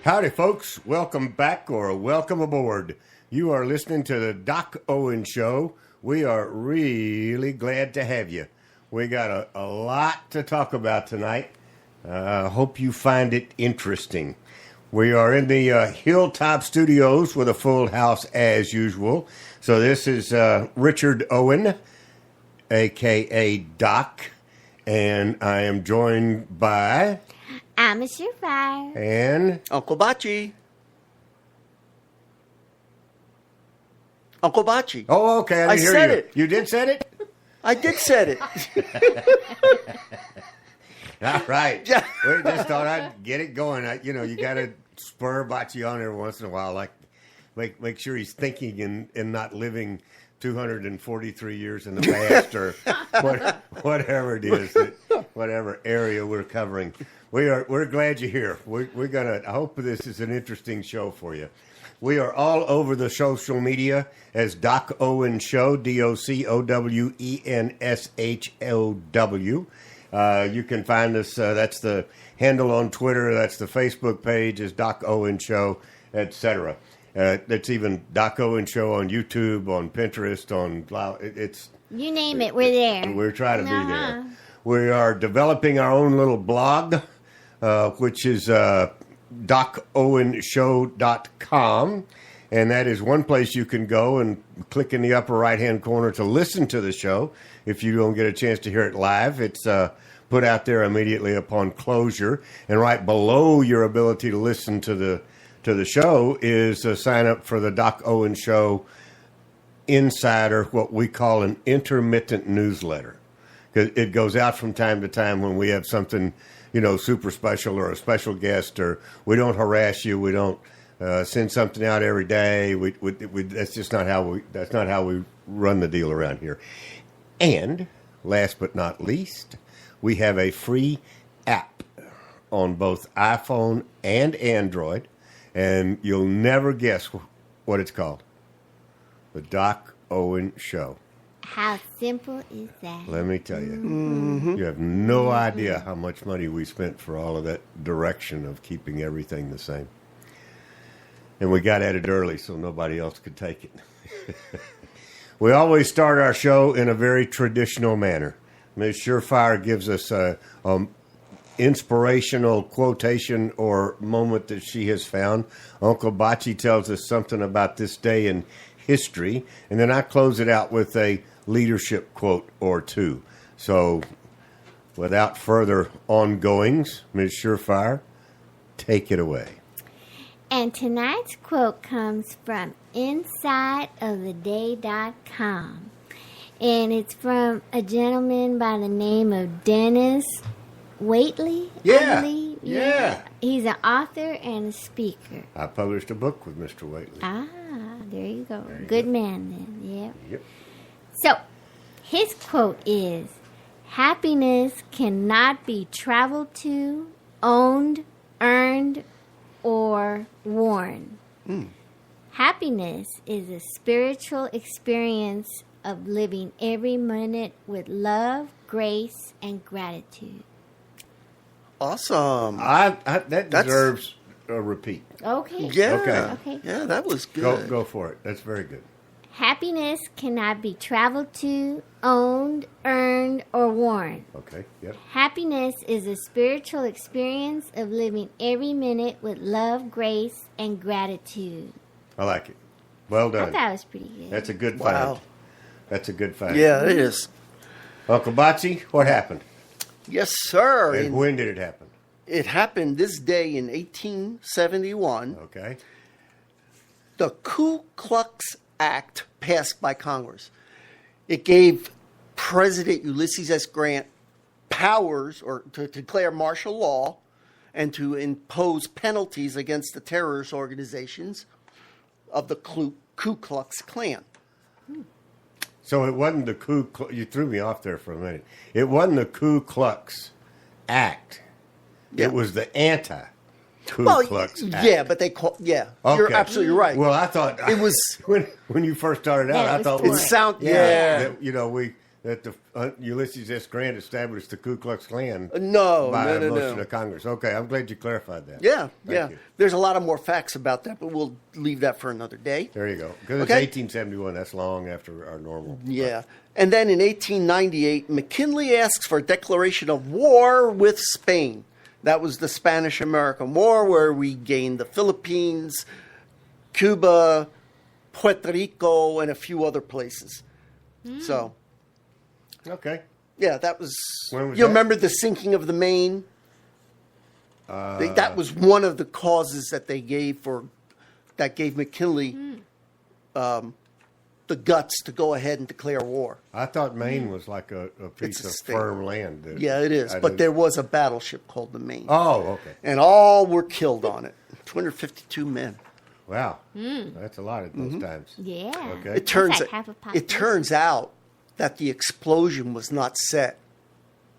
Howdy, folks. Welcome back or welcome aboard. You are listening to the Doc Owen Show. We are really glad to have you. We got a lot to talk about tonight. Hope you find it interesting. We are in the Hilltop Studios with a full house as usual. So this is Richard Owen, a.k.a. Doc, and I am joined by... I'm a surefire. And... Uncle Bachi. Uncle Bachi. Oh, okay. I didn't hear said you. it. You did said it? I did said it. All right. Yeah. We just thought I'd get it going. You got to spur Bachi on every once in a while. Like, make sure he's thinking and not living 243 years in the past or whatever it is, whatever area we're covering. We're glad you're here. I hope this is an interesting show for you. We are all over the social media as Doc Owen Show, DOCOWENSHOW. You can find us. That's the handle on Twitter. That's the Facebook page is Doc Owen Show, etc. It's even Doc Owen Show on YouTube, on Pinterest, on it's. You name it, we're there. We're trying to be there. We are developing our own little blog, which is DocOwenShow.com. And that is one place you can go and click in the upper right-hand corner to listen to the show. If you don't get a chance to hear it live, it's put out there immediately upon closure. And right below your ability to listen to the show is a sign up for the Doc Owen Show Insider, what we call an intermittent newsletter. Because it goes out from time to time when we have something, super special or a special guest, or we don't harass you. We don't send something out every day. That's just not how we run the deal around here. And last but not least, we have a free app on both iPhone and Android, and you'll never guess what it's called. The Doc Owen Show. How simple is that? Let me tell you, You have no idea how much money we spent for all of that direction of keeping everything the same. And we got at it early so nobody else could take it. We always start our show in a very traditional manner. Ms. Surefire gives us a inspirational quotation or moment that she has found. Uncle Bachi tells us something about this day in history. And then I close it out with a leadership quote or two. So without further ongoings, Ms. Surefire, take it away. And tonight's quote comes from InsideOfTheDay.com. And it's from a gentleman by the name of Dennis Waitley. Yeah. I believe. Yeah. He's an author and a speaker. I published a book with Mr. Waitley. Ah, there you go. Good man then. Yeah. Yep. So, his quote is, "Happiness cannot be traveled to, owned, earned, or worn. Happiness is a spiritual experience of living every minute with love, grace, and gratitude." Awesome. That deserves a repeat. Okay. Yeah. Okay. Yeah, that was good. Go for it. That's very good. Happiness cannot be traveled to, owned, earned, or worn. Okay. Yep. Happiness is a spiritual experience of living every minute with love, grace, and gratitude. I like it. Well done. I thought it was pretty good. That's a good Wow. find. That's a good find. Yeah, it is. Uncle Bachi, what happened? Yes, sir. And when did it happen? It happened this day in 1871. Okay. The Ku Klux Act passed by Congress. It gave President Ulysses S. Grant powers or to declare martial law and to impose penalties against the terrorist organizations of the Ku Klux Klan. So it wasn't the you threw me off there for a minute. It wasn't the Ku Klux Act. Yeah. It was the anti-Ku Klux Act. Yeah, but they call Okay. You're absolutely right. Well, I thought it was when you first started out, Yeah, I it thought was it sound that, that the Ulysses S. Grant established the Ku Klux Klan No, by no, a motion no. of Congress. Okay, I'm glad you clarified that. Yeah, Thank you. There's a lot of more facts about that, but we'll leave that for another day. There you go. Because Okay. it's 1871. That's long after our normal. Yeah. And then in 1898, McKinley asks for a declaration of war with Spain. That was the Spanish-American War, where we gained the Philippines, Cuba, Puerto Rico, and a few other places. So, Okay. yeah, that was... When was you that? remember the sinking of the Maine? That was one of the causes that they gave McKinley the guts to go ahead and declare war. I thought Maine was like a piece It's a of state. firm land. Yeah, it is. But there was a battleship called the Maine. Oh, okay. And all were killed on it. 252 men. Wow. That's a lot at those times. Yeah. Okay. It turns like half a population. it turns out that the explosion was not set,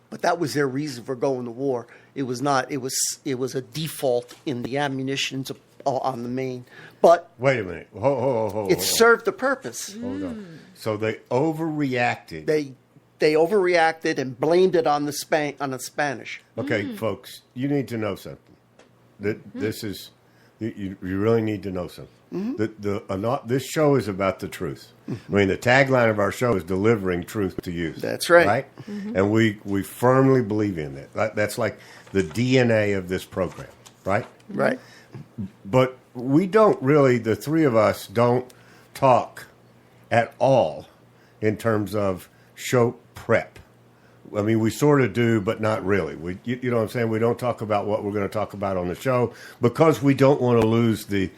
but that was their reason for going to war. It was not. It was a default in the ammunitions on the Maine, but Wait a minute. Hold it served the purpose. on. So they overreacted. They overreacted and blamed it on the Spanish. Okay, folks, you need to know something. This is you really need to know something. This show is about the truth. I mean, the tagline of our show is delivering truth to you. That's right. Right? And we firmly believe in that. That's like the DNA of this program, right? Right. But we don't really, the three of us don't talk at all in terms of show prep. I mean, we sort of do, but not really. You know what I'm saying? We don't talk about what we're going to talk about on the show because we don't want to lose the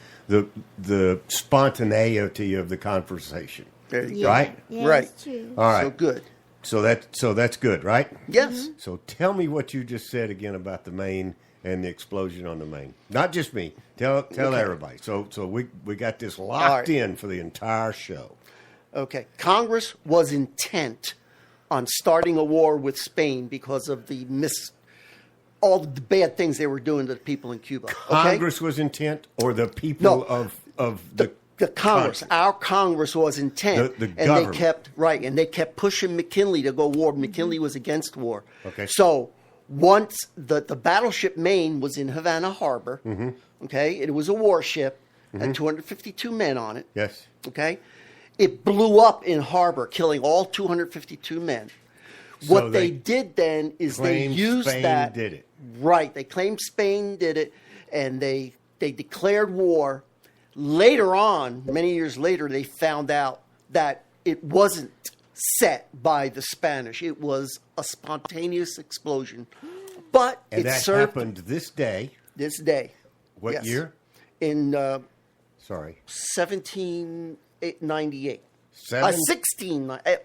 spontaneity of the conversation. There you Yeah. go. Right? Yeah, Right. that's true. All right. So good. So that's good, right? Yes. So tell me what you just said again about the Maine and the explosion on the Maine. Not just me. Tell everybody. So we got this locked in for the entire show. Okay. Congress was intent on starting a war with Spain because of all the bad things they were doing to the people in Cuba. Okay? Congress was intent, or the people No. of the Congress, country? our Congress was intent, The and government. they kept pushing McKinley to go war. McKinley was against war. Okay. So once the battleship Maine was in Havana Harbor, Mm-hmm. okay, it was a warship, had 252 men on it. Yes. Okay, it blew up in harbor, killing all 252 men. So What they they did then is they claimed used Spain that. did it. Right. They claimed Spain did it, and they declared war. Later on, many years later, they found out that it wasn't set by the Spanish. It was a spontaneous explosion. But And it that served happened this day. this day. What Yes. year? In Sorry. 1798. Seven- 1898.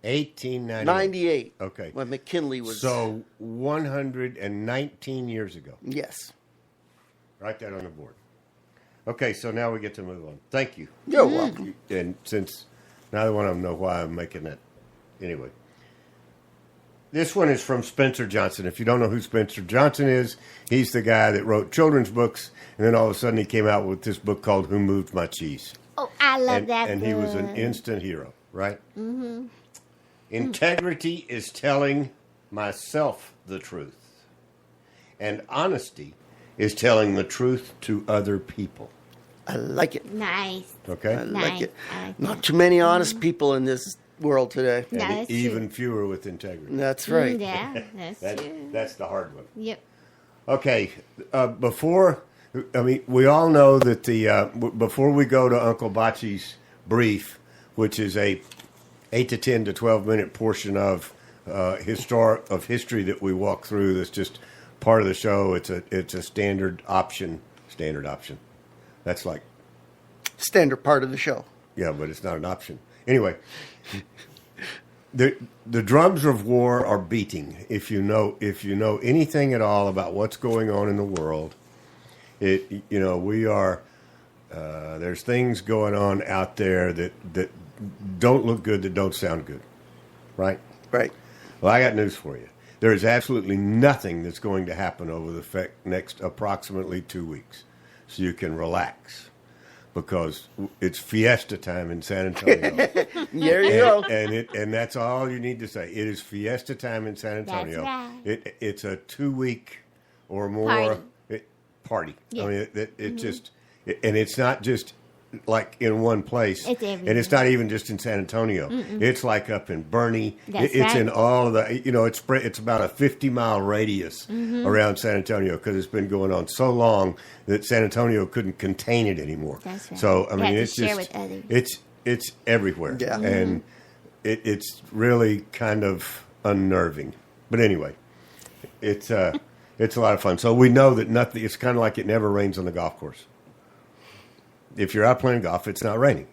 1898. Okay. When McKinley was. So 119 years ago. Yes. Write that on the board. Okay, so now we get to move on. Thank you. You're welcome. And since neither one of them know why I'm making that. Anyway. This one is from Spencer Johnson. If you don't know who Spencer Johnson is, he's the guy that wrote children's books, and then all of a sudden he came out with this book called Who Moved My Cheese? Oh, I love that And he was an book. instant hero, right? Mm-hmm. Integrity is telling myself the truth. And honesty is telling the truth to other people. I like it. Nice. Okay? I Nice. like it. I like Not too many honest people in this world today. No, And that's even fewer with integrity. That's right. Yeah, that's true. That's the hard one. Yep. Okay, we all know that before we go to Uncle Bocce's brief, which is a 8 to 10 to 12 minute portion of history that we walk through. That's just part of the show. It's a standard option. That's like Standard part of the show. yeah, but it's not an option. Anyway, the drums of war are beating. If you know anything at all about what's going on in the world, we are there's things going on out there that don't look good, that don't sound good, right? Right. Well, I got news for you. There is absolutely nothing that's going to happen over the next approximately 2 weeks, so you can relax. because it's fiesta time in San Antonio. There you go. And that's all you need to say. It is fiesta time in San Antonio. That's right. It's a 2-week or more party. Yeah. I mean, it just, and it's not just like in one place. It's everywhere. And it's not even just in San Antonio. It's like up in Bernie. That's It's right. in all of the, it's about a 50-mile radius around San Antonio because it's been going on so long that San Antonio couldn't contain it anymore. That's right. So, I You mean, have to it's share just, with others. it's everywhere. Yeah. And it's really kind of unnerving. But anyway, it's a lot of fun. So we know that nothing, it's kind of like it never rains on the golf course. If you're out playing golf, it's not raining.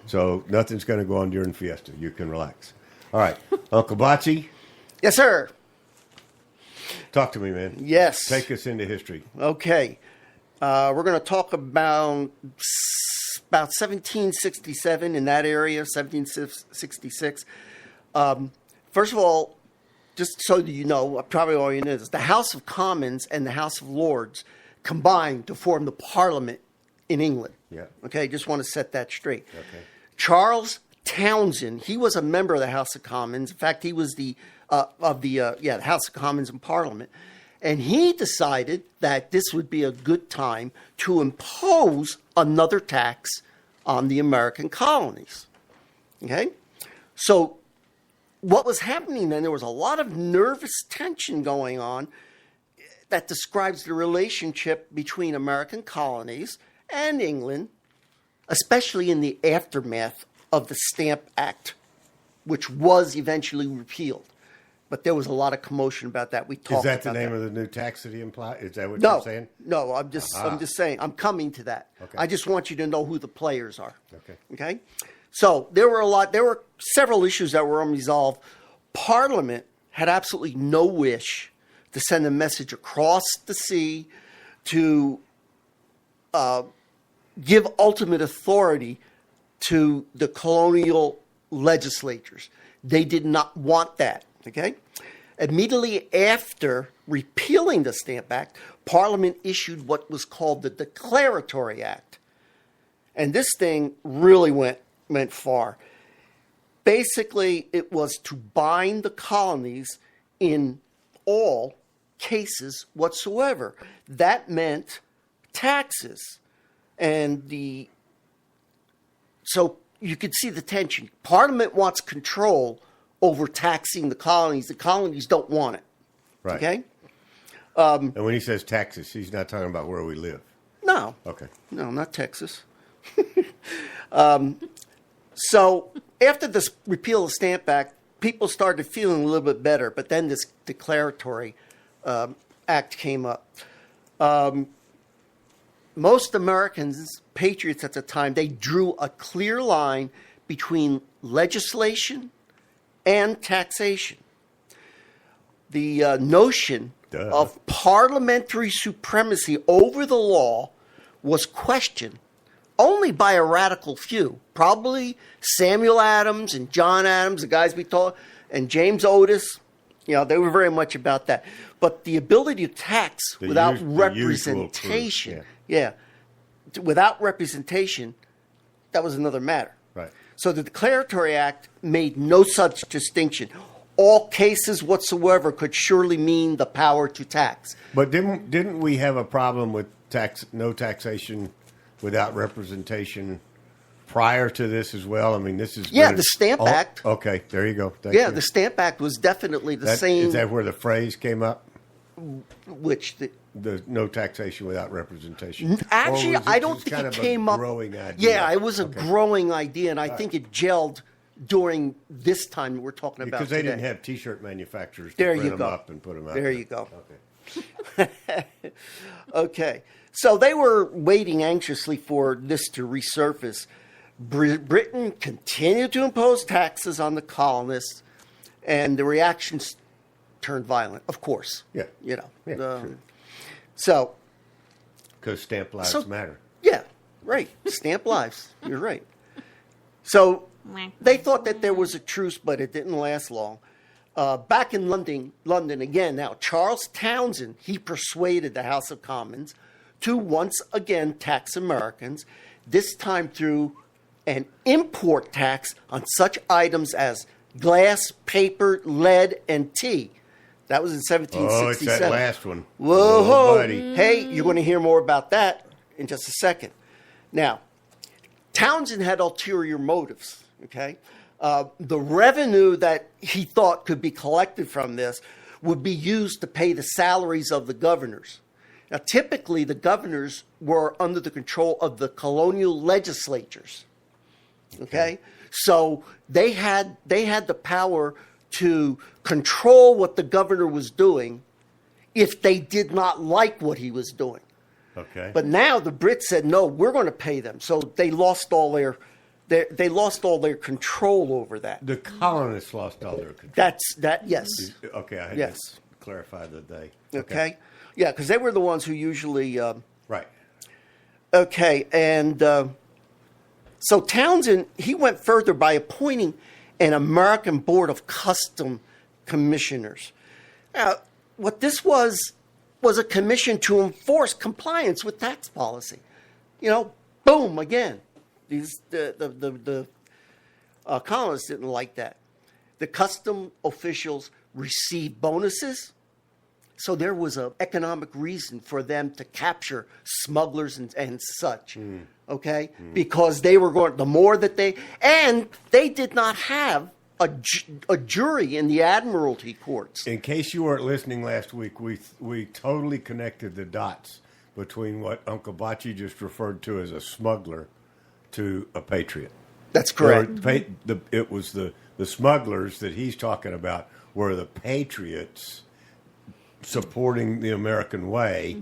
So nothing's going to go on during Fiesta. You can relax. All right. Uncle Bocce, Yes, sir. talk to me, man. Yes. Take us into history. Okay. We're going to talk about 1767 in that area, 1766. First of all, just so you know, probably all you know is the House of Commons and the House of Lords combined to form the Parliament in England. Yeah. Okay, just want to set that straight. Okay. Charles Townsend, he was a member of the House of Commons. In fact, he was the House of Commons and Parliament. And he decided that this would be a good time to impose another tax on the American colonies. Okay? So what was happening then, there was a lot of nervous tension going on that describes the relationship between American colonies and England, especially in the aftermath of the Stamp Act, which was eventually repealed. But there was a lot of commotion about that. We talked Is that the about name of the new tax that he implied? Is that what No, you're saying? no. I'm just saying. I'm coming to that. Okay. I just want you to know who the players are. Okay. Okay. So there were several issues that were unresolved. Parliament had absolutely no wish to send a message across the sea to give ultimate authority to the colonial legislatures. They did not want that. Okay? Immediately after repealing the Stamp Act, Parliament issued what was called the Declaratory Act. And this thing really went far. Basically, it was to bind the colonies in all cases whatsoever. That meant taxes. And so you could see the tension. Parliament wants control over taxing the colonies. The colonies don't want it. Right. Okay? And when he says taxes, he's not talking about where we live. No. Okay. No, not Texas. So after this repeal of the Stamp Act, people started feeling a little bit better, but then this declaratory act came up. Most Americans, patriots at the time, they drew a clear line between legislation and taxation. The notion of parliamentary supremacy over the law was questioned only by a radical few. Probably Samuel Adams and John Adams, the guys we taught, and James Otis. You know, they were very much about that. But the ability to tax without representation, without representation, that was another matter. Right. So the Declaratory Act made no such distinction. All cases whatsoever could surely mean the power to tax. But didn't we have a problem with no taxation without representation prior to this as well? I mean, this is the Stamp Act. Okay, there you go. Thank you. The Stamp Act was definitely the same. Is that where the phrase came up? Which The no taxation without representation. actually, Or was I don't just think kind it of came a up. growing idea? Yeah, it was a growing idea, and I think it gelled during this time that we're talking about Because they today. didn't have T-shirt manufacturers to There print you them go. up and put them out. There there. you go. Okay. Okay, so they were waiting anxiously for this to resurface. Britain continued to impose taxes on the colonists, and the reactions turned violent, of course. Yeah. You know. Yeah, sure. So, Because stamp lives matter. yeah, right. Stamp lives. You're right. So they thought that there was a truce, but it didn't last long. Back in London again, now, Charles Townsend, he persuaded the House of Commons to once again tax Americans. this time through an import tax on such items as glass, paper, lead, and tea. That was in 1767. Oh, it's that last one. Whoa, oh, buddy. Hey, you're going to hear more about that in just a second. Now, Townsend had ulterior motives, okay? The revenue that he thought could be collected from this would be used to pay the salaries of the governors. Now, typically, the governors were under the control of the colonial legislatures, okay? So they had the power to control what the governor was doing if they did not like what he was doing. Okay. But now the Brits said, no, we're going to pay them. So they lost all their control over that. The colonists lost all their control. Yes. Okay, I had Yes. to clarify the day. Okay. Yeah, because they were the ones who usually. Right. Okay, and so Townsend, he went further by appointing an American Board of Custom Commissioners. Now, what this was a commission to enforce compliance with tax policy. Boom, again. The colonists didn't like that. The custom officials received bonuses, so there was an economic reason for them to capture smugglers and such. Okay, because they were going. The more that they did not have a jury in the admiralty courts. In case you weren't listening last week, we totally connected the dots between what Uncle Bocce just referred to as a smuggler to a patriot. That's correct. It was the smugglers that he's talking about were the patriots supporting the American way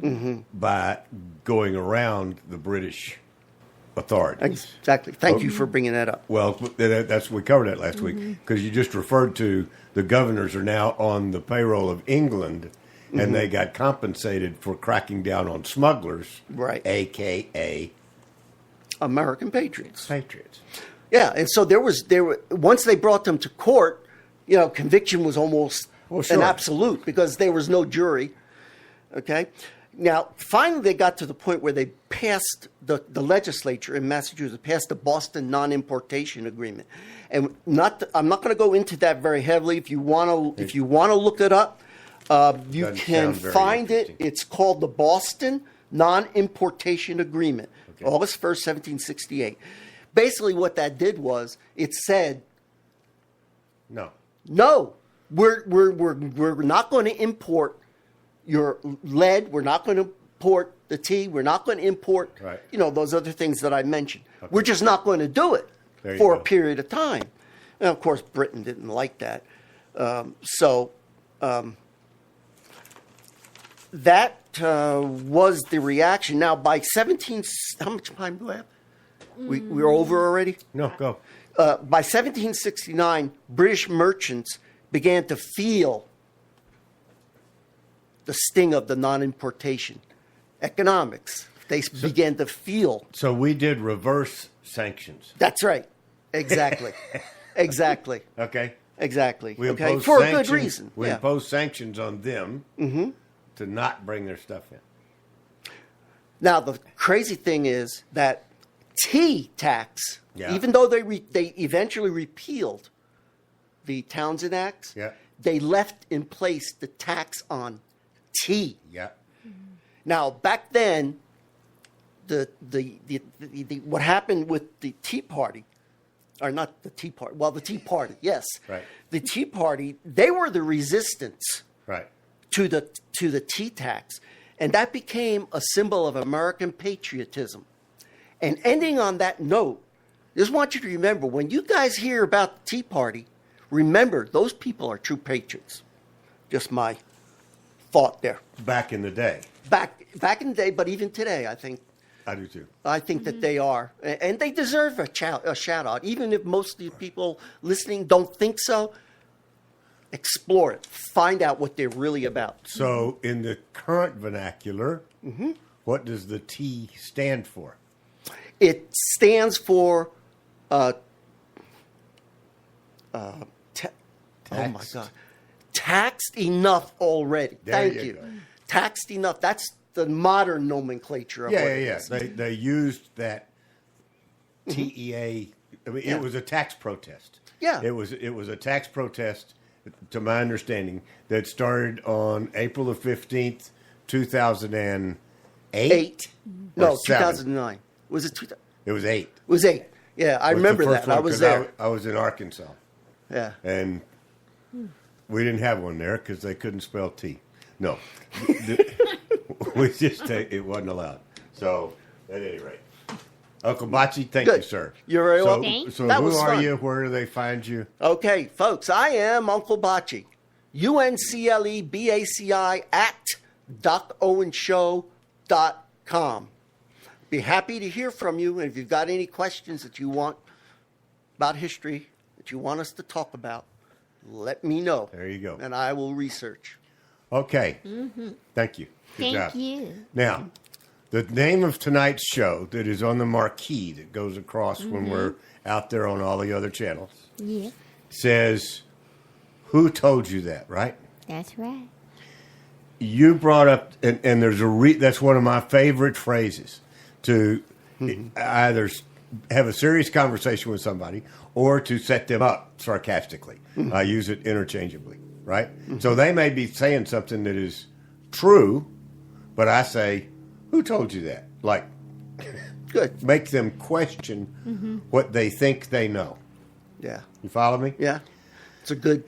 by going around the British authorities. Exactly. Thank you for bringing that up. Well, we covered that last week because you just referred to the governors are now on the payroll of England, and they got compensated for cracking down on smugglers, right? AKA American patriots. Patriots. Yeah, and so once they brought them to court, conviction was almost an absolute because there was no jury. Okay. Now, finally, they got to the point where they passed the legislature in Massachusetts passed the Boston Non-Importation Agreement, and I'm not going to go into that very heavily. If you want to look it up, you can find it. It's called the Boston Non-Importation Agreement, August 1st, 1768. Basically, what that did was it said, no, we're not going to import your lead, we're not going to import the tea, we're not going to import, those other things that I mentioned. Okay. We're just not going to do it for a period of time. And of course, Britain didn't like that. That was the reaction. Now, by how much time do I have? We're over already? No, go. By 1769, British merchants began to feel the sting of the non-importation economics. They began to feel. So we did reverse sanctions. That's right. Exactly. Exactly. Okay. Exactly. We okay. imposed For a good reason. We imposed sanctions on them to not bring their stuff in. Now, the crazy thing is that tea tax, even though they eventually repealed the Townsend Acts, they left in place the tax on tea. Yeah. Now, back then, what happened with the Tea Party, or not the Tea Party, well, the Tea Party, yes. Right. The Tea Party, they were the resistance to the tea tax. And that became a symbol of American patriotism. And ending on that note, I just want you to remember, when you guys hear about the Tea Party, remember, those people are true patriots. Just my thought there. Back in the day. Back in the day, but even today, I think. I do too. I think that they are. And they deserve a shout out. Even if most of the people listening don't think so, explore it. Find out what they're really about. So, in the current vernacular, what does the T stand for? It stands for oh my God, taxed enough already. Thank you. Taxed enough. That's the modern nomenclature of what it is. They used that TEA. I mean, Yeah. it was a tax protest. Yeah. It was a tax protest, to my understanding, that started on April the 15th, 2008. Eight. No, 7? 2009. Was it 2000? It was 8. It was 8. Yeah, I Was the remember first that. I one, was 'cause there. I was in Arkansas, Yeah. and we didn't have one there because they couldn't spell T. No, we just it wasn't allowed. So at any rate, Uncle Bocce, thank Good. you, sir. You're very so, welcome. Thanks. So That who was are fun. you? Where do they find you? Okay, folks, I am Uncle Bocce. UNCLEBACI at DocOwenShow.com. Be happy to hear from you. And if you've got any questions that you want about history, that you want us to talk about, let me know. There you go. And I will research. Okay. Thank you. Good Thank job. you. Now, the name of tonight's show that is on the marquee that goes across when we're out there on all the other channels Yeah, says, "Who told you that?" Right? that's right. You brought up, and there's that's one of my favorite phrases to either have a serious conversation with somebody or to set them up sarcastically. I use it interchangeably, right? So they may be saying something that is true, but I say, "Who told you that?" Like, Good. make them question what they think they know. Yeah. You follow me? Yeah. It's a good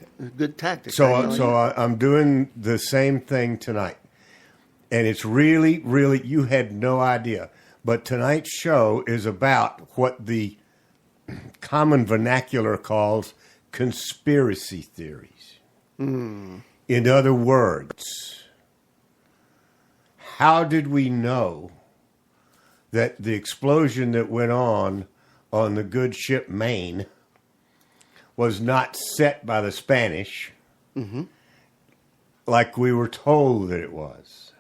tactic. I'm doing the same thing tonight. And it's really, really, you had no idea. But tonight's show is about what the common vernacular calls conspiracy theories. In other words, how did we know that the explosion that went on the good ship Maine was not set by the Spanish like we were told that it was?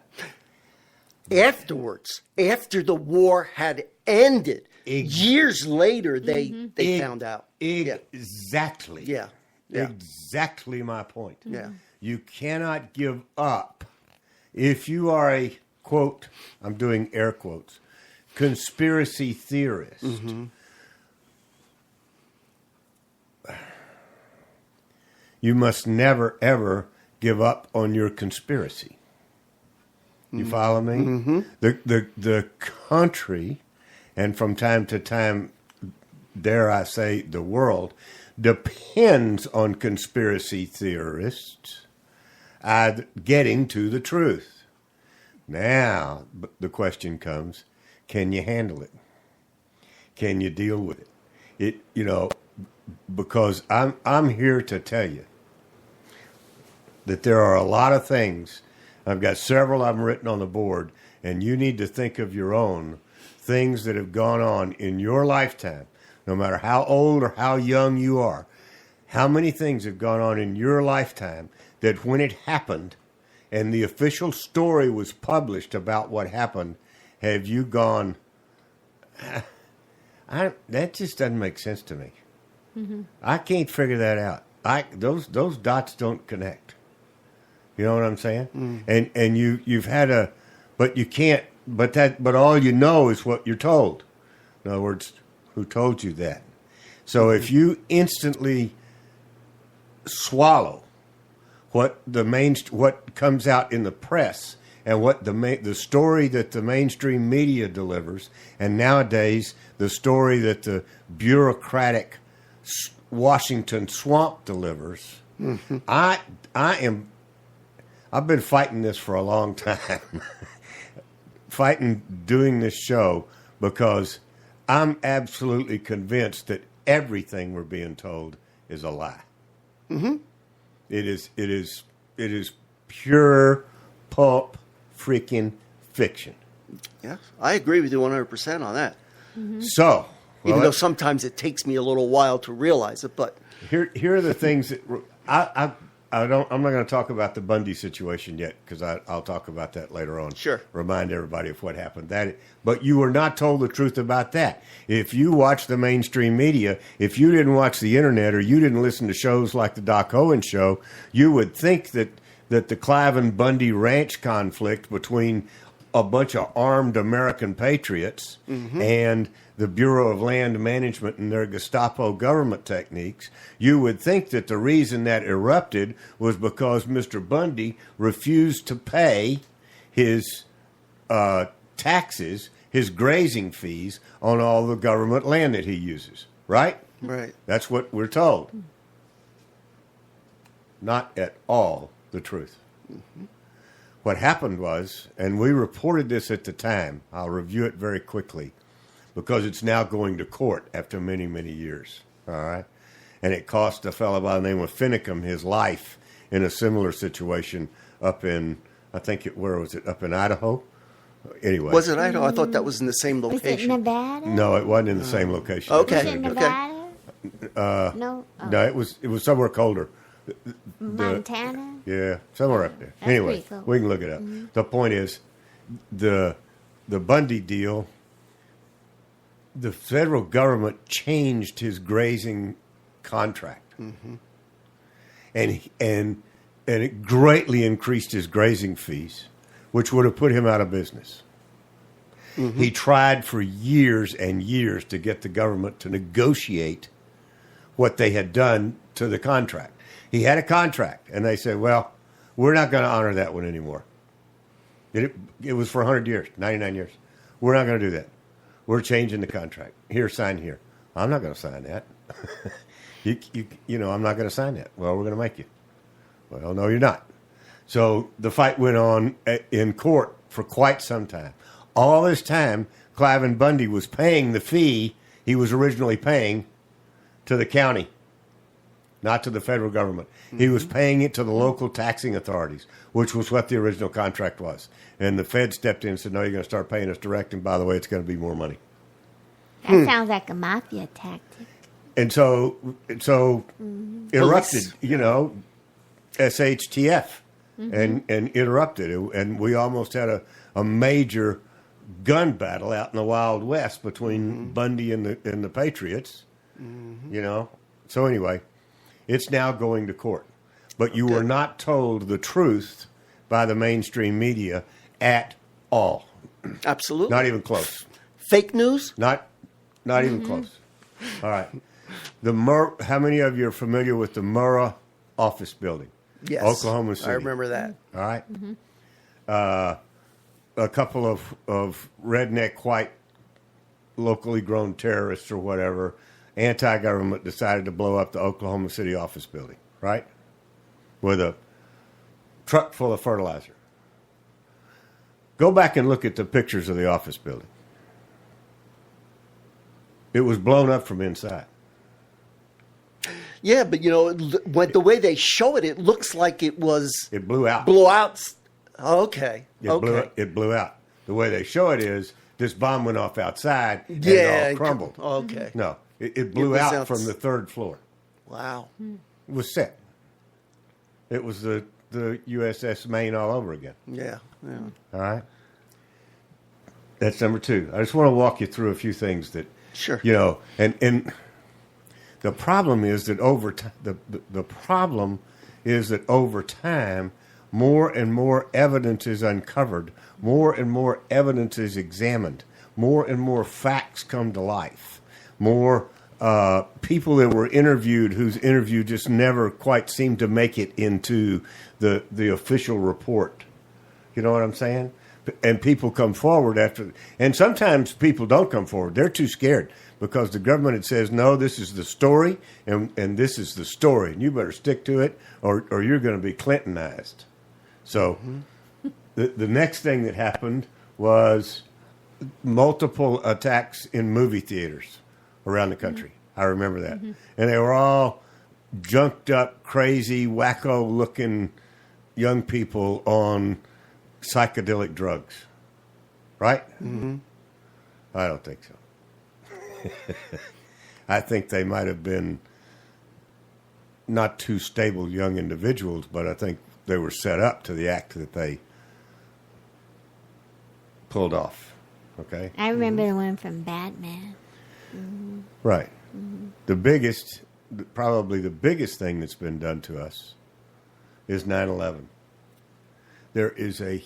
Afterwards, after the war had ended, Ex- years later, they found out. Exactly. Yeah. Yeah. Exactly my point. Yeah. You cannot give up. If you are a, quote, I'm doing air quotes, conspiracy theorist, you must never, ever give up on your conspiracy. You follow me? The country, and from time to time, dare I say, the world, depends on conspiracy theorists getting to the truth. Now, the question comes, can you handle it? Can you deal with it? Because I'm here to tell you that there are a lot of things. I've got several of them written on the board, and you need to think of your own things that have gone on in your lifetime, no matter how old or how young you are. How many things have gone on in your lifetime that when it happened and the official story was published about what happened, have you gone, that just doesn't make sense to me. I can't figure that out. Those dots don't connect. You know what I'm saying? And you've had but you can't. But all you know is what you're told. In other words, who told you that? So if you instantly swallow what comes out in the press and what the story that the mainstream media delivers, and nowadays the story that the bureaucratic Washington swamp delivers, I've been fighting this for a long time. Doing this show because I'm absolutely convinced that everything we're being told is a lie. It is pure pulp freaking fiction. Yeah, I agree with you 100% on that. So, Even though sometimes it takes me a little while to realize it, but here are the things that I'm not going to talk about the Bundy situation yet because I'll talk about that later on. Sure. Remind everybody of what happened. But you were not told the truth about that. If you watch the mainstream media, if you didn't watch the internet or you didn't listen to shows like the Doc Owen Show, you would think that the Clive and Bundy ranch conflict between a bunch of armed American patriots and the Bureau of Land Management and their Gestapo government techniques, you would think that the reason that erupted was because Mr. Bundy refused to pay his taxes, his grazing fees on all the government land that he uses, right? Right. That's what we're told. Not at all the truth. What happened was, and we reported this at the time, I'll review it very quickly, because it's now going to court after many, many years, all right? And it cost a fellow by the name of Finicum his life in a similar situation up in, I think, where was it, up in Idaho? Anyway. Was it Idaho? I thought that was in the same Was it location. Nevada? No, it wasn't in the same location. Okay. Was it Nevada? No. Oh. No, it was somewhere colder. Montana? Yeah, somewhere up there. That's Anyway, pretty cool. we can look it up. The point is, the Bundy deal, the federal government changed his grazing contract, and it greatly increased his grazing fees, which would have put him out of business. He tried for years and years to get the government to negotiate what they had done to the contract. He had a contract, and they said, well, we're not going to honor that one anymore. It was for 100 years, 99 years. We're not going to do that. We're changing the contract. Here, sign here. I'm not going to sign that. you know, I'm not going to sign that. Well, we're going to make you. Well, no, you're not. So the fight went on in court for quite some time. All this time, Cliven Bundy was paying the fee he was originally paying to the county, not to the federal government. He was paying it to the local taxing authorities, which was what the original contract was. And the Fed stepped in and said, no, you're going to start paying us direct, and by the way, it's going to be more money. That sounds like a mafia tactic. And so erupted, you know, SHTF, and interrupted. And we almost had a major gun battle out in the Wild West between Bundy and the Patriots, you know. So anyway, it's now going to court. But you were not told the truth by the mainstream media at all. Absolutely. Not even close. Fake news? Not even close. All right. How many of you are familiar with the Murrah office building? Yes. Oklahoma City. I remember that. All right. A couple of redneck white locally grown terrorists or whatever, anti-government, decided to blow up the Oklahoma City office building, right? With a truck full of fertilizer. Go back and look at the pictures of the office building. It was blown up from inside. Yeah, but, you know, the way they show it, it looks like it was... It blew out. Blowouts. Okay. It blew out. The way they show it is this bomb went off outside and Yeah. it all crumbled. Okay. No, it blew was out from the third floor. Wow. It was set. It was the USS Maine all over again. Yeah. All right? That's number two. I just want to walk you through a few things that, Sure. you know, and the problem is that over time, the problem is that over time, more and more evidence is uncovered, more and more evidence is examined, more and more facts come to life, more people that were interviewed whose interview just never quite seemed to make it into the official report. You know what I'm saying? And people come forward after, and sometimes people don't come forward. They're too scared because the government says, no, this is the story, and this is the story, and you better stick to it, or you're going to be Clintonized. So the next thing that happened was multiple attacks in movie theaters around the country. I remember that. And they were all junked up, crazy, wacko-looking young people on psychedelic drugs. Right? I don't think so. I think they might have been not too stable young individuals, but I think they were set up to the act that they pulled off. Okay? I remember the one from Batman. Right. Probably the biggest thing that's been done to us is 9/11. There is a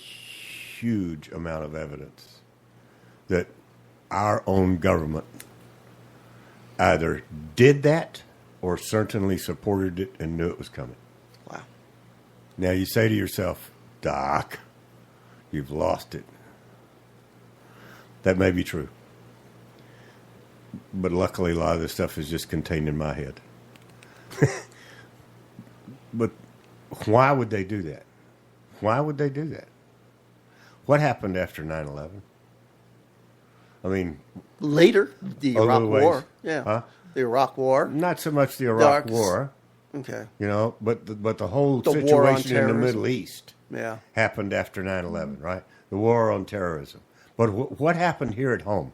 huge amount of evidence that our own government either did that or certainly supported it and knew it was coming. Wow. Now you say to yourself, Doc, you've lost it. That may be true. But luckily, a lot of this stuff is just contained in my head. But why would they do that? Why would they do that? What happened after 9/11? I mean... Later, the Iraq War. Yeah. Huh? The Iraq War. Not so much the Iraq War. Okay. You know, but the whole The war on situation in the terrorism. Middle East happened after 9/11, right? The war on terrorism. But what happened here at home?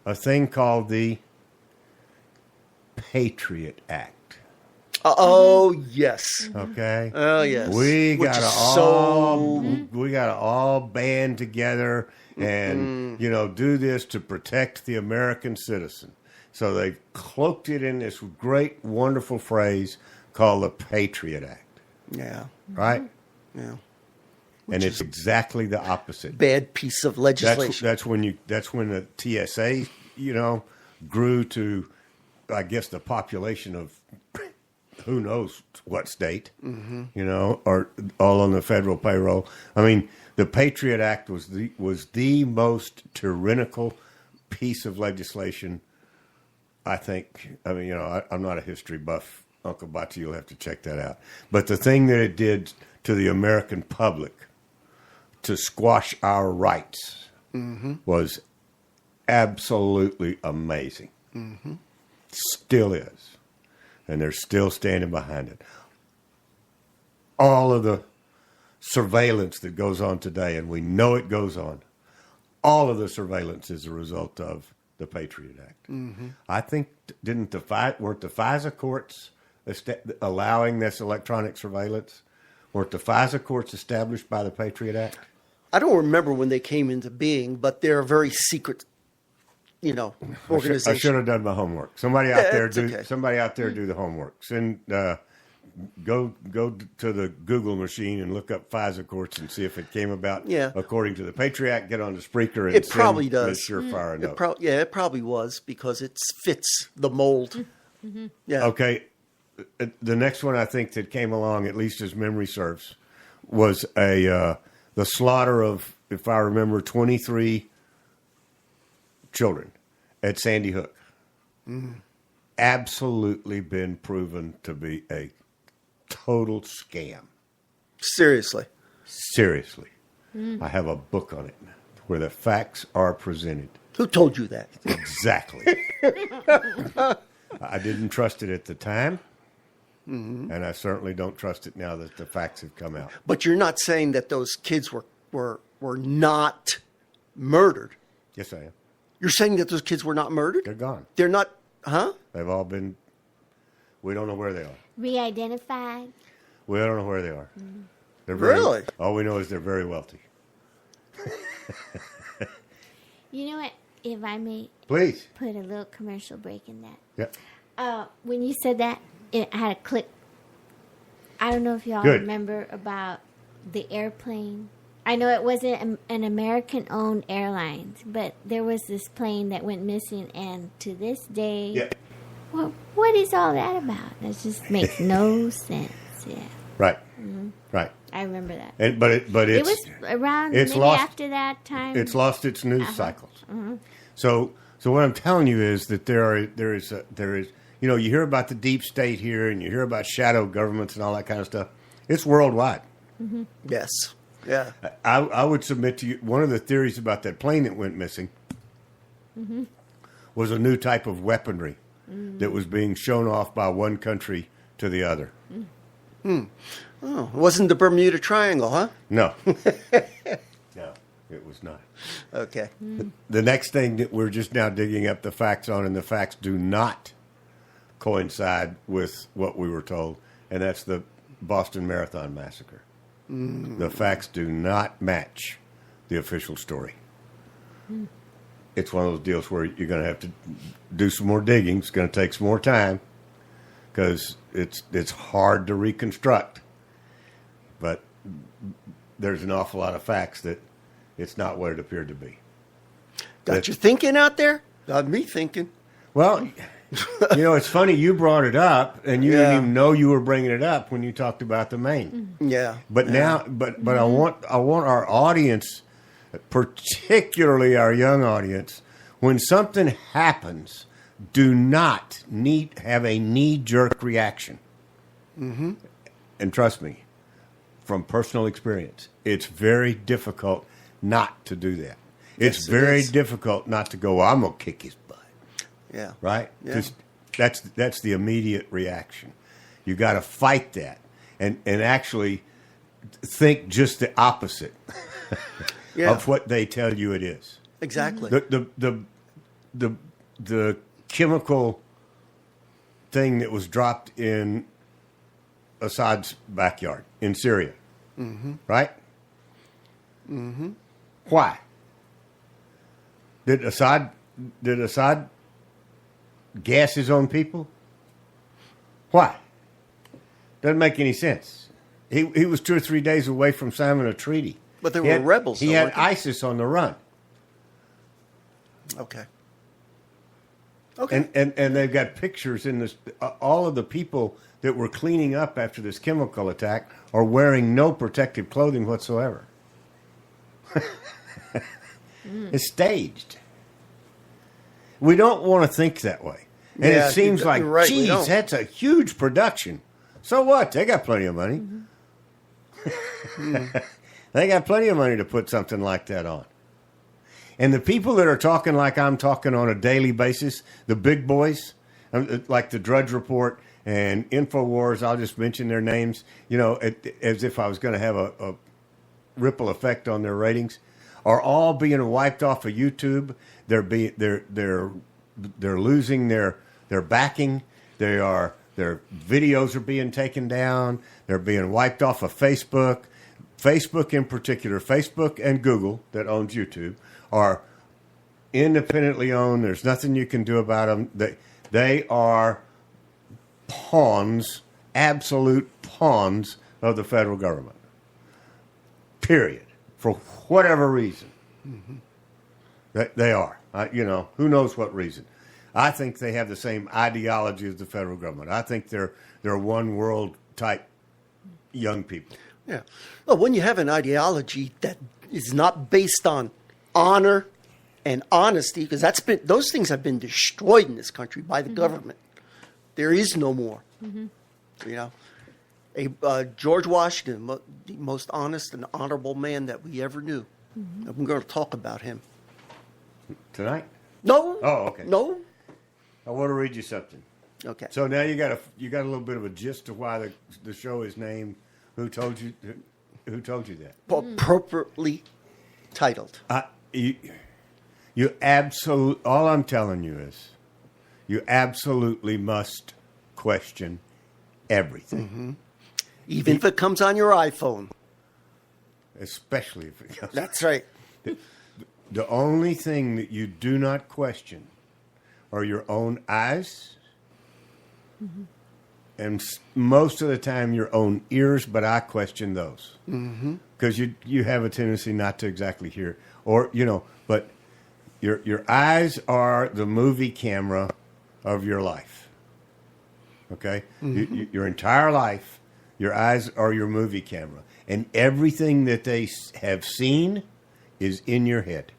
A thing called the Patriot Act. Oh, yes. Okay. Oh, yes. We Which gotta is we gotta all band together and do this to protect the American citizen. So they cloaked it in this great, wonderful phrase called the Patriot Act. Yeah. Right? Yeah. And it's exactly the opposite. Bad piece of legislation. That's when the TSA, grew to, I guess, the population of who knows what state, or all on the federal payroll. I mean, the Patriot Act was the most tyrannical piece of legislation, I think. I mean, I'm not a history buff. Uncle Bocce, you'll have to check that out. But the thing that it did to the American public to squash our rights was absolutely amazing. Still is. And they're still standing behind it. All of the surveillance that goes on today, and we know it goes on, all of the surveillance is a result of the Patriot Act. I think, weren't the FISA courts allowing this electronic surveillance? Weren't the FISA courts established by the Patriot Act? I don't remember when they came into being, but they're a very secret, organization. I should have done my homework. Somebody out there do. Okay. Somebody out there do the homework. Go to the Google machine and look up FISA courts and see if it came about according to the Patriot Act. Get on the Spreaker and it probably does. Ms. Surefire a note. It probably was because it fits the mold. Yeah. Okay. The next one I think that came along, at least as memory serves, was the slaughter of, if I remember, 23 children at Sandy Hook. Absolutely been proven to be a total scam. Seriously. I have a book on it where the facts are presented. Who told you that? Exactly. I didn't trust it at the time. And I certainly don't trust it now that the facts have come out. But you're not saying that those kids were not murdered. Yes, I am. You're saying that those kids were not murdered? They're gone. They're not, huh? They've all been, we don't know where they are. Re-identified? We don't know where they are. They're Really? All we know is they're very wealthy. You know what? If I may Please. put a little commercial break in that. Yeah. When you said that, I had a click. I don't know if y'all Good. remember about the airplane. I know it wasn't an American-owned airline, but there was this plane that went missing, and to this day, Yeah. well, what is all that about? That just makes no sense. Yeah, Right. Right. I remember that. But It it's was around it's maybe lost- after that time. it's lost its news cycles. So what I'm telling you is that there is you hear about the deep state here, and you hear about shadow governments and all that kind of stuff. It's worldwide. Yes. Yeah. I would submit to you one of the theories about that plane that went missing was a new type of weaponry that was being shown off by one country to the other. Oh, it wasn't the Bermuda Triangle, huh? No. No, it was not. Okay. The next thing that we're just now digging up the facts on, and the facts do not coincide with what we were told, and that's the Boston Marathon Massacre. The facts do not match the official story. It's one of those deals where you're going to have to do some more digging. It's going to take some more time because it's hard to reconstruct. But there's an awful lot of facts that it's not what it appeared to be. Got you thinking out there? Got me thinking. Well, it's funny you brought it up, and you didn't even know you were bringing it up when you talked about the Maine. Yeah. But now, I want our audience, particularly our young audience, when something happens, do not have a knee-jerk reaction. Mm-hmm. And trust me, from personal experience, it's very difficult not to do that. It's very difficult not to go, well, I'm going to kick his butt. Yeah. Right? Yeah. Just that's the immediate reaction. You got to fight that and actually think just the opposite of what they tell you it is. Exactly. The chemical thing that was dropped in Assad's backyard in Syria, right? Mm-hmm. Why? Did Assad gas his own people? Why? Doesn't make any sense. He was 2 or 3 days away from signing a treaty. But there were rebels. He had ISIS on the run. Okay. And they've got pictures in this. All of the people that were cleaning up after this chemical attack are wearing no protective clothing whatsoever. It's staged. We don't want to think that way. And it seems like, geez, that's a huge production. So what? They got plenty of money. They got plenty of money to put something like that on. And the people that are talking like I'm talking on a daily basis, the big boys, like the Drudge Report and InfoWars, I'll just mention their names, as if I was going to have a ripple effect on their ratings, are all being wiped off of YouTube. They're losing their backing. Their videos are being taken down. They're being wiped off of Facebook. Facebook in particular, Facebook and Google that owns YouTube, are independently owned. There's nothing you can do about them. They are pawns, absolute pawns of the federal government. Period. For whatever reason. Mm-hmm. They are. Who knows what reason. I think they have the same ideology as the federal government. I think they're one world type young people. Yeah. Well, when you have an ideology that is not based on honor and honesty, because those things have been destroyed in this country by the government. There is no more. George Washington, the most honest and honorable man that we ever knew. I'm going to talk about him tonight. No. Oh, okay. No. I want to read you something. Okay. So now you got a little bit of a gist of why the show is named. Who told you that? Appropriately titled. You absolutely. All I'm telling you is, you absolutely must question everything. Mm-hmm. Even if it comes on your iPhone. Especially if it comes. That's right. The only thing that you do not question are your own eyes, and most of the time your own ears, but I question those. Because you have a tendency not to exactly hear. Or, but your eyes are the movie camera of your life. Okay? Your entire life, your eyes are your movie camera. And everything that they have seen is in your head.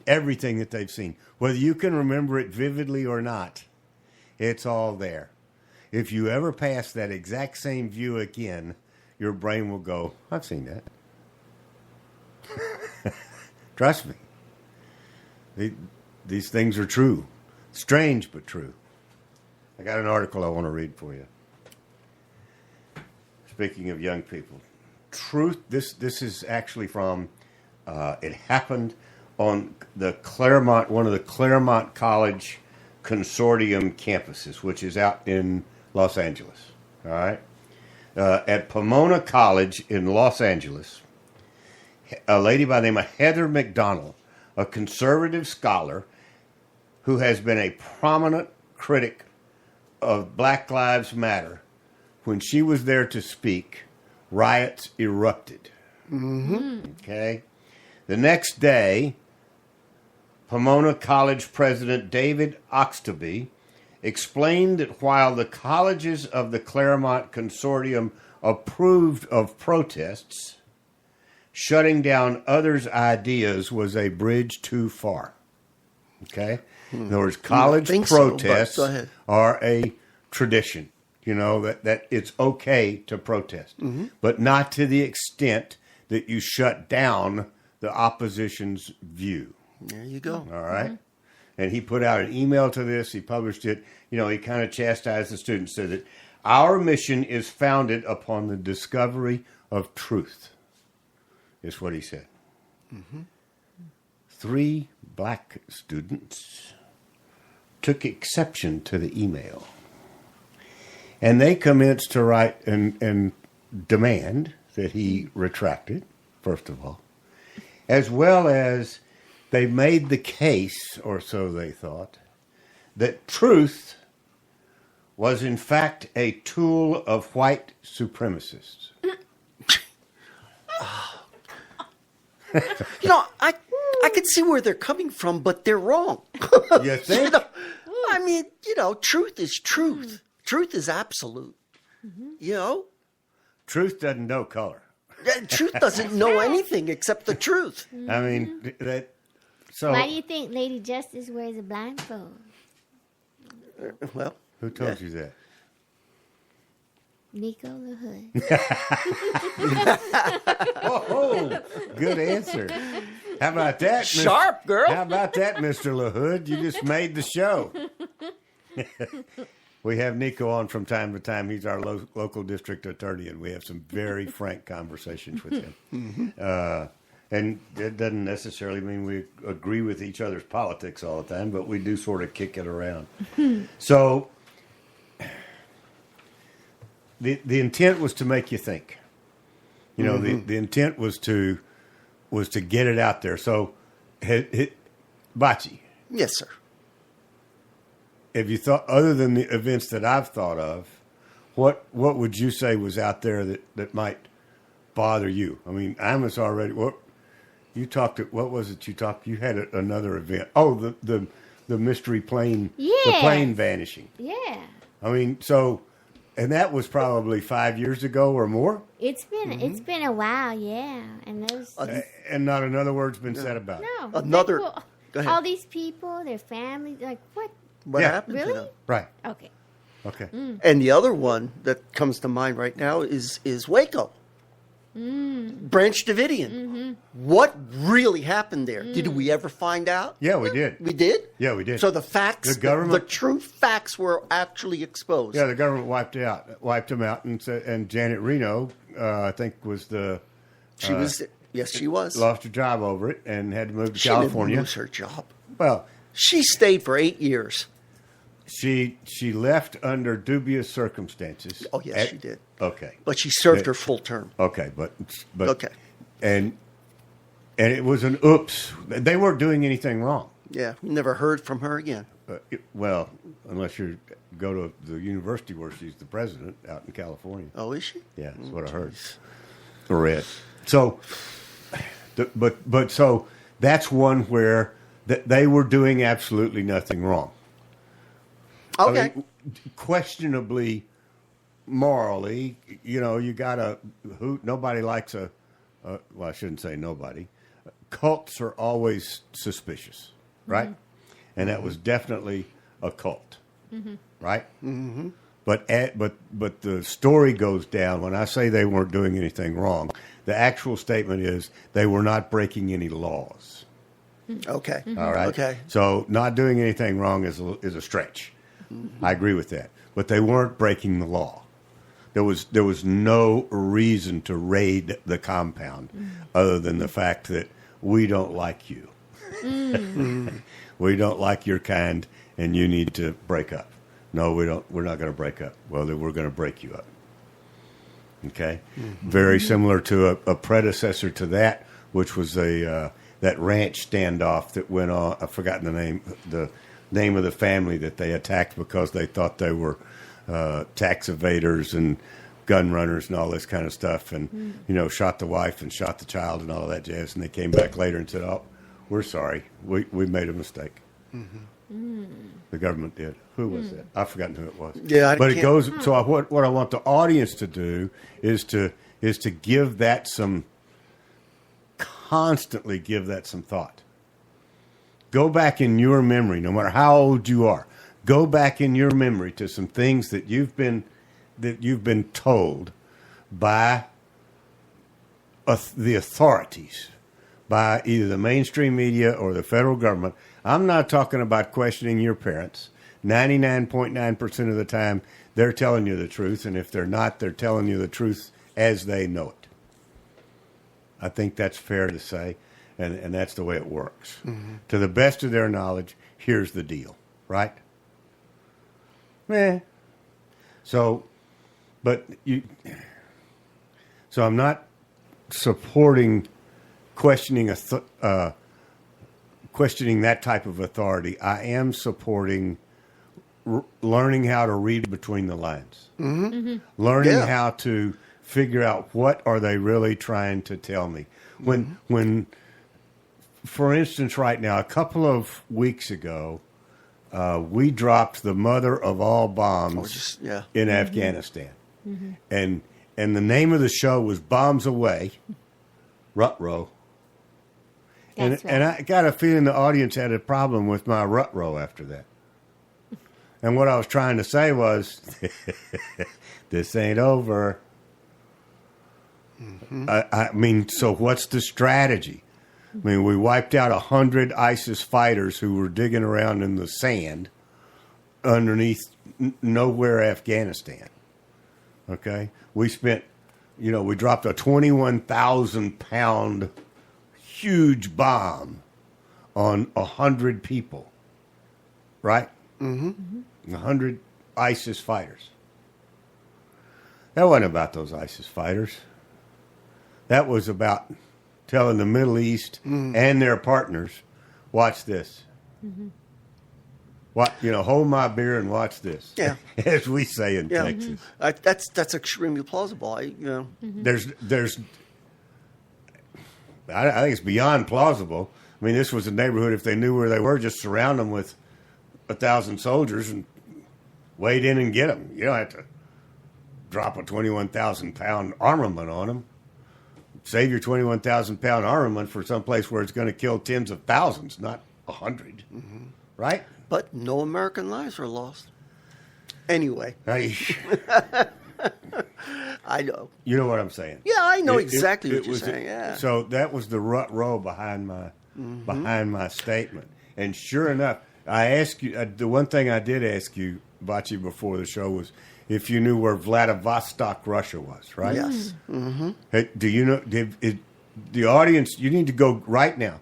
Everything that they've seen. Whether you can remember it vividly or not, it's all there. If you ever pass that exact same view again, your brain will go, I've seen that. Trust me. These things are true. Strange, but true. I got an article I want to read for you. Speaking of young people. Truth, this is actually from, it happened on the Claremont, one of the Claremont College Consortium campuses, which is out in Los Angeles. All right? At Pomona College in Los Angeles, a lady by the name of Heather McDonald, a conservative scholar who has been a prominent critic of Black Lives Matter, when she was there to speak, riots erupted. Okay. The next day, Pomona College President David Oxtoby explained that while the colleges of the Claremont Consortium approved of protests, shutting down others' ideas was a bridge too far. Okay? In other words, college protests are a tradition. You know, that it's okay to protest, but not to the extent that you shut down the opposition's view. There you go. All right? And he put out an email to this. He published it. You know, he kind of chastised the students, said that our mission is founded upon the discovery of truth, is what he said. 3 black students took exception to the email. And they commenced to write and demand that he retracted, first of all, as well as they made the case, or so they thought, that truth was in fact a tool of white supremacists. You know, I can see where they're coming from, but they're wrong. You think? You know, I mean, you know, truth is truth. Truth is absolute. You know? Truth doesn't know color. Truth doesn't know anything except the truth. I mean, that. So Why do you think Lady Justice wears a blindfold? Well, who told you that? Nico the Hood. Oh, good answer. How about that, Miss- sharp, girl. How about that, Mr. LaHood? You just made the show. We have Nico on from time to time. He's our local district attorney, and we have some very frank conversations with him. And it doesn't necessarily mean we agree with each other's politics all the time, but we do sort of kick it around. So the intent was to make you think. You know, the intent was to get it out there. So, Bocce. Yes, sir. Have you thought, other than the events that I've thought of, what would you say was out there that might bother you? I mean, Amos already. What you talked? What was it you talked? You had another event. Oh, the mystery plane. Yeah. The plane vanishing. Yeah. I mean, so, and that was probably 5 years ago or more. It's been a while, yeah. And those And not another word's been said about it. no Another- people- Go ahead. all these people, their families, like what? What Yeah. happened to Really? them? Right. Okay. Okay. And the other one that comes to mind right now is Waco. Branch Davidian. What really happened there? Did we ever find out? Yeah, we did. We did? Yeah, we did. So the facts, The government- the true facts were actually exposed. Yeah, the government wiped them out, and Janet Reno, I think, was the She was, yes, she was. lost her job over it and had to move to She California. didn't lose her job. Well, She stayed for 8 years. she left under dubious circumstances. Oh, yes, she did. Okay, But she served her full term. okay, but Okay. and it was an oops. They weren't doing anything wrong. Yeah, we never heard from her again. Well, unless you go to the university where she's the president out in California. Oh, is she? Yeah, that's what I heard. Or read. So, but so that's one where they were doing absolutely nothing wrong. Okay. I mean, questionably, morally, you know, you got nobody likes well, I shouldn't say nobody. Cults are always suspicious, right? And that was definitely a cult, right? Mm-hmm. But the story goes down. When I say they weren't doing anything wrong, the actual statement is they were not breaking any laws. Okay. All right. Okay. So not doing anything wrong is a stretch. I agree with that. But they weren't breaking the law. There was no reason to raid the compound other than the fact that we don't like you. We don't like your kind, and you need to break up. No, we don't. We're not going to break up. Well, then we're going to break you up. Okay. Very similar to a predecessor to that, which was that ranch standoff that went on. I've forgotten the name of the family that they attacked because they thought they were tax evaders and gun runners and all this kind of stuff, and shot the wife and shot the child and all of that jazz. And they came back later and said, "Oh, we're sorry, we made a mistake." The government did. Who was that? I've forgotten who it was. Yeah, but it goes. So what I want the audience to do is to give that constantly give that some thought. Go back in your memory, no matter how old you are. Go back in your memory to some things that you've been told by the authorities, by either the mainstream media or the federal government. I'm not talking about questioning your parents. 99.9% of the time, they're telling you the truth, and if they're not, they're telling you the truth as they know it. I think that's fair to say, and that's the way it works. Mm-hmm. To the best of their knowledge, here's the deal, right? So I'm not supporting questioning that type of authority. I am supporting learning how to read between the lines, learning how to figure out what are they really trying to tell me. When, for instance, right now, a couple of weeks ago, we dropped the mother of all bombs in Afghanistan, and the name of the show was "Bombs Away," Rut-Row. And I got a feeling the audience had a problem with my rut-row after that. And what I was trying to say was, this ain't over. I mean, so what's the strategy? I mean, we wiped out 100 ISIS fighters who were digging around in the sand underneath nowhere Afghanistan. Okay? We spent, we dropped a 21,000-pound huge bomb on 100 people, right? 100 ISIS fighters. That wasn't about those ISIS fighters. That was about telling the Middle East and their partners, watch this. Hold my beer and watch this. Yeah, as we say in Texas. That's extremely plausible. I think it's beyond plausible. I mean, this was a neighborhood. If they knew where they were, just surround them with 1,000 soldiers and wade in and get them. You don't have to drop a 21,000-pound armament on them. Save your 21,000-pound armament for someplace where it's going to kill tens of thousands, not 100. Right? But no American lives were lost. Anyway. I know. You know what I'm saying? Yeah, I know exactly what you're saying. Yeah. So that was the rut-row behind my statement. And sure enough, I asked you, the one thing I did ask you, Bachi, before the show was if you knew where Vladivostok, Russia was, right? Yes. Mm-hmm. Hey, do you know, the audience, you need to go right now,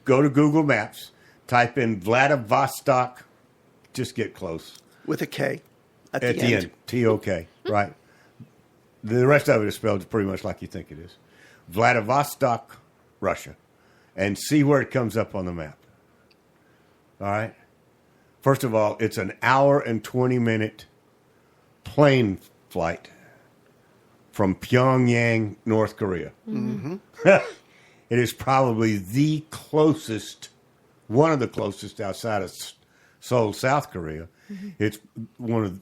go to Google Maps, type in Vladivostok, just get close. With a K at the end. T-O-K, right. The rest of it is spelled pretty much like you think it is. Vladivostok, Russia. And see where it comes up on the map. All right? First of all, it's an hour and 20-minute plane flight from Pyongyang, North Korea. It is probably the closest, one of the closest outside of Seoul, South Korea. It's one of the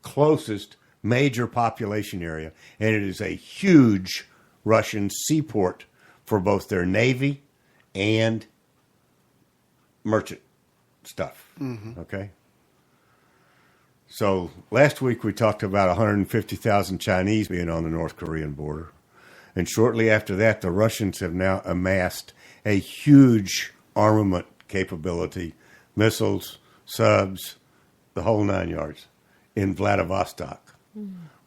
closest major population area, and it is a huge Russian seaport for both their navy and merchant stuff. Okay? So last week we talked about 150,000 Chinese being on the North Korean border. And shortly after that, the Russians have now amassed a huge armament capability, missiles, subs, the whole 9 yards, in Vladivostok,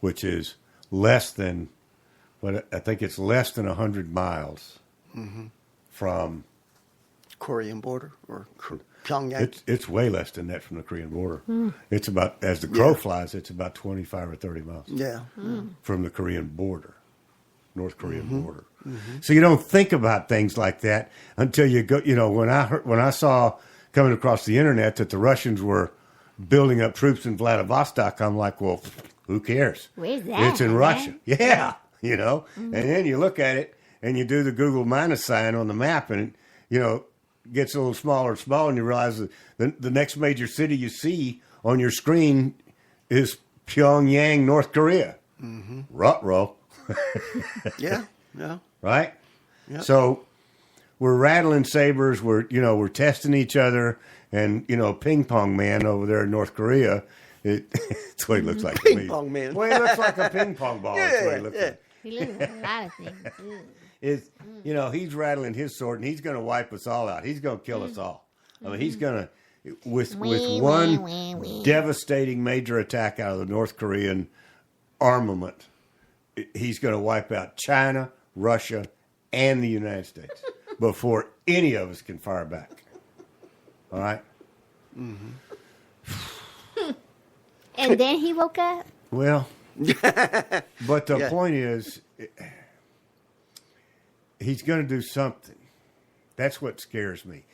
which is less than, I think it's less than 100 miles from Korean border or Pyongyang. It's way less than that from the Korean border. It's about, as the crow flies, it's about 25 or 30 miles from the Korean border, North Korean border. So you don't think about things like that until you go, when I saw coming across the internet that the Russians were building up troops in Vladivostok, I'm like, well, who cares? Where's that? It's in Russia. Right? Yeah, you know. And then you look at it and you do the Google minus sign on the map, and gets a little smaller and smaller, and you realize that the next major city you see on your screen is Pyongyang, North Korea. Mm-hmm. Ruh-roh. Yeah. Right? Yep. So we're rattling sabers, we're testing each other, and ping pong man over there in North Korea, that's what he looks like to me. Ping pong man. Well, he looks like a ping pong ball. That's what he looks like. He looks like a lot of things. He's rattling his sword, and he's going to wipe us all out. He's going to kill us all. I mean, he's going to, with one devastating major attack out of the North Korean armament, he's going to wipe out China, Russia, and the United States before any of us can fire back. All right? And then he woke up? Well, but the point is, he's going to do something. That's what scares me.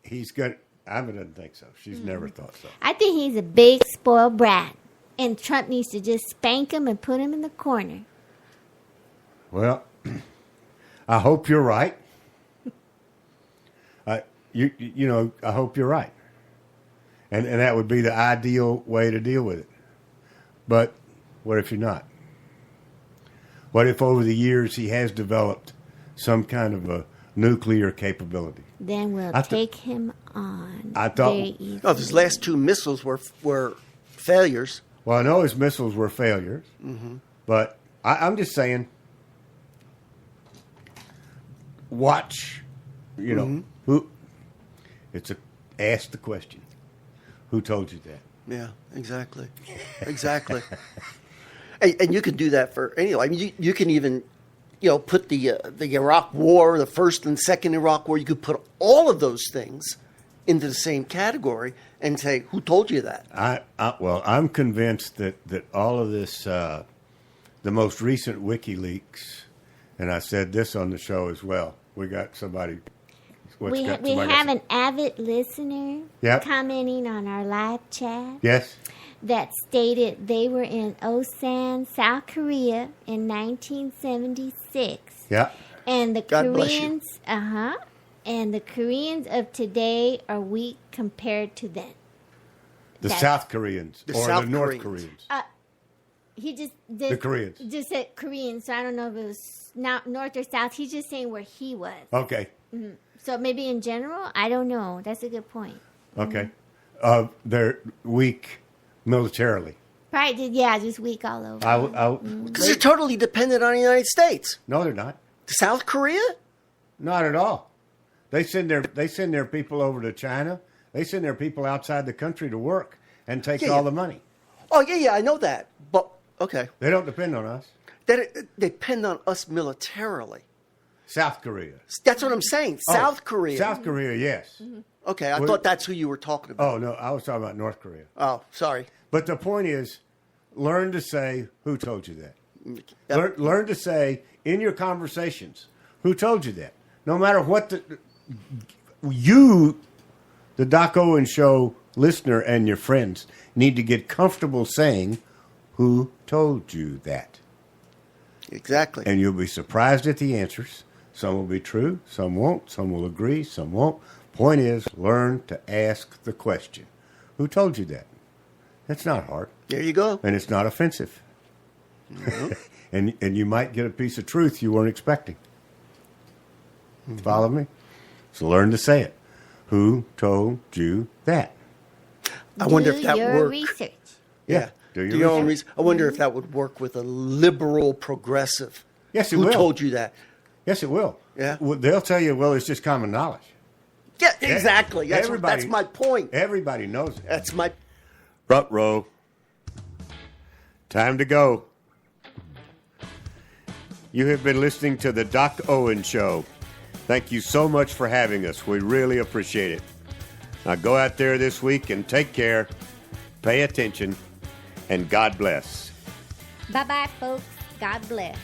Ava doesn't think so. She's never thought so. I think he's a big spoiled brat. And Trump needs to just spank him and put him in the corner. Well, I hope you're right. I hope you're right. And that would be the ideal way to deal with it. But what if you're not? What if over the years he has developed some kind of a nuclear capability? Then we'll take him on. I thought. Very easily. Oh, his last two missiles were failures. Well, I know his missiles were failures, but I'm just saying, watch. Who? Ask the question. Who told you that? Yeah, exactly. And you can do that for anyone. I mean, you can even, put the Iraq War, the first and second Iraq War. You could put all of those things into the same category and say, who told you that? I'm convinced that all of this, the most recent WikiLeaks, and I said this on the show as well. We got somebody. We have an avid listener commenting on our live chat. Yes. That stated they were in Osan, South Korea in 1976. Yeah. And the God Koreans, and the Koreans of today are weak compared to them. South Koreans or South the North Koreans. He just did, the Koreans. Just said Koreans, so I don't know if it was North or South. He's just saying where he was. Okay. Mm-hmm. So maybe in general, I don't know. That's a good point. Okay. They're weak militarily. Right? Yeah, just weak all over. Because they're totally dependent on the United States. No, they're not. South Korea? Not at all. They send their people over to China. They send their people outside the country to work and take all the money. Oh, yeah, I know that. But, okay. They don't depend on us. They depend on us militarily. South Korea. That's what I'm saying. South Korea. South Korea, yes. Mm-hmm. Okay, I thought that's who you were talking about. Oh, no, I was talking about North Korea. Oh, sorry. But the point is, learn to say, who told you that? Yep. Learn to say, in your conversations, who told you that? No matter what the Doc Owen Show listener and your friends need to get comfortable saying, who told you that? Exactly. And you'll be surprised at the answers. Some will be true, some won't, some will agree, some won't. Point is, learn to ask the question. Who told you that? That's not hard. There you go. And it's not offensive. and you might get a piece of truth you weren't expecting. Follow me? So learn to say it. Who told you that? I wonder if that Do your worked. research. Yeah. Do your own research. I wonder if that would work with a liberal progressive. Yes, it Who will. told you that? Yes, it will. Yeah. Well, they'll tell you, well, it's just common knowledge. Yeah, exactly. That's my point. Everybody knows it. That's my... Front row. Time to go. You have been listening to the Doc Owen Show. Thank you so much for having us. We really appreciate it. Now go out there this week and take care, pay attention, and God bless. Bye-bye, folks. God bless.